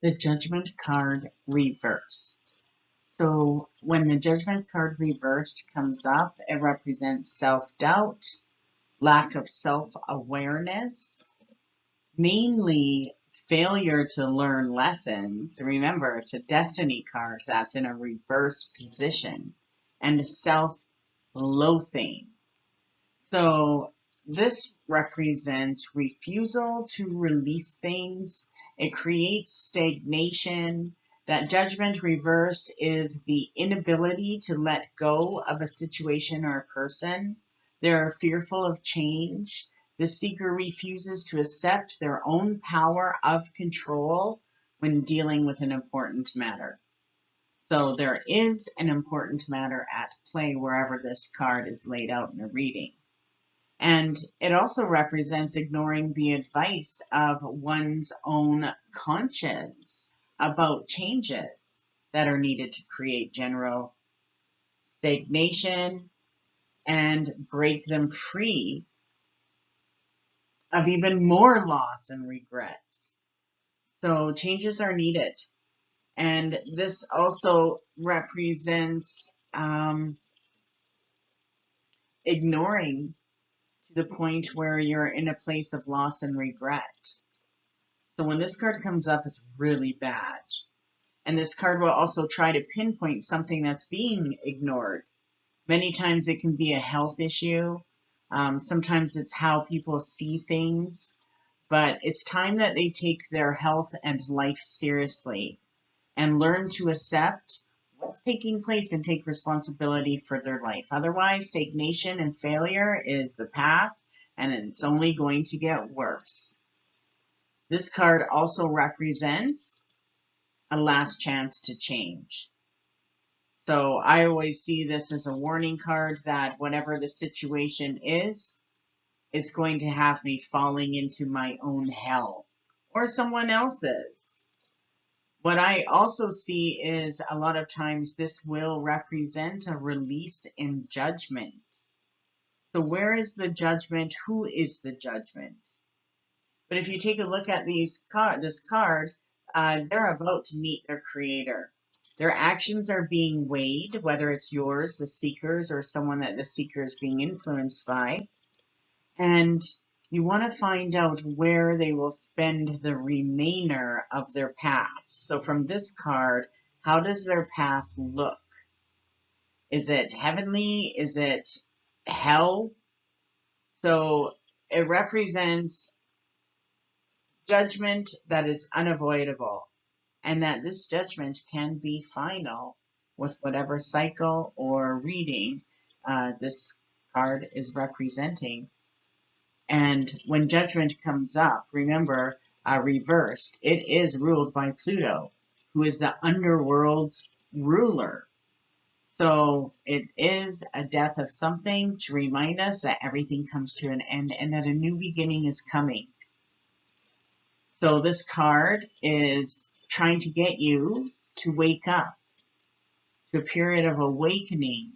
The Judgment card reversed. So when the Judgment card reversed comes up, it represents self-doubt, lack of self-awareness, mainly failure to learn lessons. Remember, it's a destiny card that's in a reverse position, and self-loathing. So this represents refusal to release things. It creates stagnation. That Judgment reversed is the inability to let go of a situation or a person. They're fearful of change. The seeker refuses to accept their own power of control when dealing with an important matter. So there is an important matter at play wherever this card is laid out in a reading. And it also represents ignoring the advice of one's own conscience about changes that are needed to create general stagnation and break them free of even more loss and regrets. So changes are needed. And this also represents ignoring to the point where you're in a place of loss and regret. So when this card comes up, it's really bad. And this card will also try to pinpoint something that's being ignored. Many times it can be a health issue. Sometimes it's how people see things. But it's time that they take their health and life seriously and learn to accept what's taking place and take responsibility for their life. Otherwise, stagnation and failure is the path, and it's only going to get worse. This card also represents a last chance to change. So I always see this as a warning card that whatever the situation is going to have me falling into my own hell or someone else's. What I also see is a lot of times this will represent a release in judgment. So where is the judgment? Who is the judgment? But if you take a look at this card, they're about to meet their creator. Their actions are being weighed, whether it's yours, the seeker's, or someone that the seeker is being influenced by. And you want to find out where they will spend the remainder of their path. So from this card, how does their path look? Is it heavenly? Is it hell? So it represents judgment that is unavoidable, and that this judgment can be final with whatever cycle or reading this card is representing. And when judgment comes up, remember, reversed, it is ruled by Pluto, who is the underworld's ruler. So it is a death of something to remind us that everything comes to an end and that a new beginning is coming. So this card is trying to get you to wake up to a period of awakening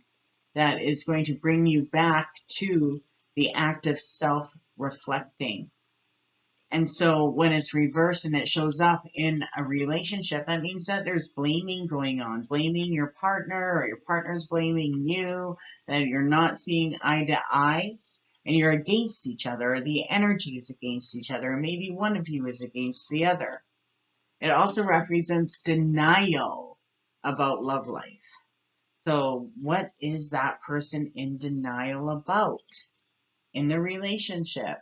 that is going to bring you back to the act of self-reflecting. And so when it's reversed and it shows up in a relationship, that means that there's blaming going on, blaming your partner or your partner's blaming you, that you're not seeing eye to eye and you're against each other, or the energy is against each other, and maybe one of you is against the other. It also represents denial about love life. So what is that person in denial about in the relationship?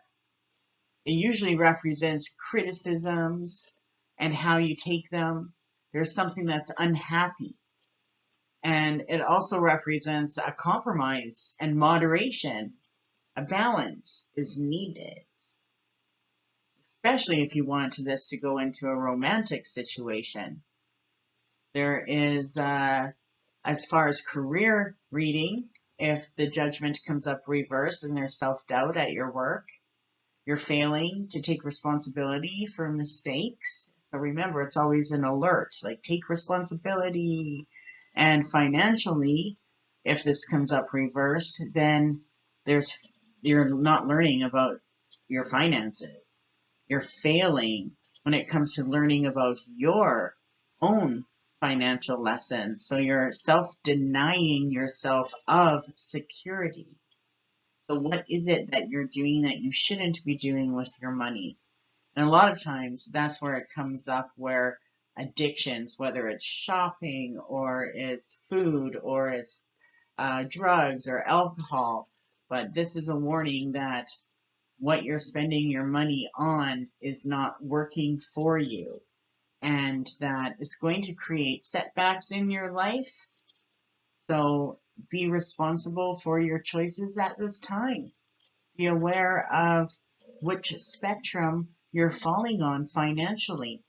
It usually represents criticisms and how you take them. There's something that's unhappy. And it also represents a compromise and moderation. A balance is needed, especially if you want this to go into a romantic situation. There is, as far as career reading, if the judgment comes up reversed and there's self-doubt at your work, you're failing to take responsibility for mistakes. So remember, it's always an alert, like take responsibility. And financially, if this comes up reversed, then you're not learning about your finances. You're failing when it comes to learning about your own financial lessons. So you're self-denying yourself of security. So what is it that you're doing that you shouldn't be doing with your money? And a lot of times that's where it comes up, where addictions, whether it's shopping or it's food or it's drugs or alcohol, but this is a warning that what you're spending your money on is not working for you, and that it's going to create setbacks in your life. So be responsible for your choices at this time. Be aware of which spectrum you're falling on financially.